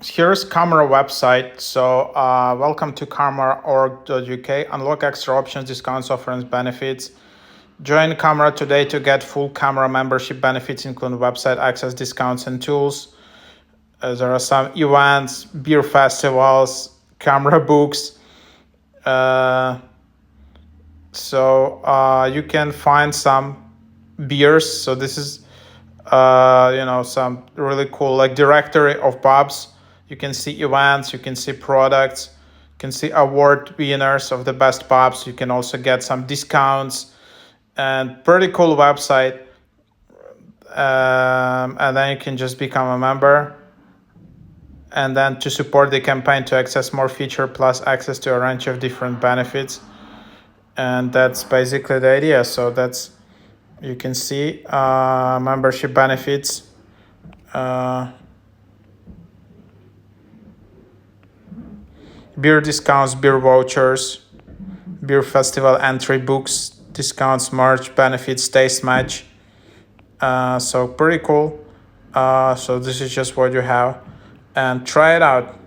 Here's Camra website. So welcome to camra.org.uk. Unlock extra options, discounts, offers, benefits. Join Camra today to get full Camra membership benefits, including website access, discounts, and tools. There are some events, beer festivals, Camera books. So you can find some beers. So this is some really cool like directory of pubs. You can see events, you can see products, you can see award winners of the best pubs. You can also get some discounts and pretty cool website. And then you can just become a member. And then to support the campaign to access more feature plus access to a range of different benefits. And that's basically the idea. So that's, you can see membership benefits. Beer discounts, beer vouchers, beer festival entry books, discounts, merch, benefits, taste match. So pretty cool. So this is just what you have, and try it out.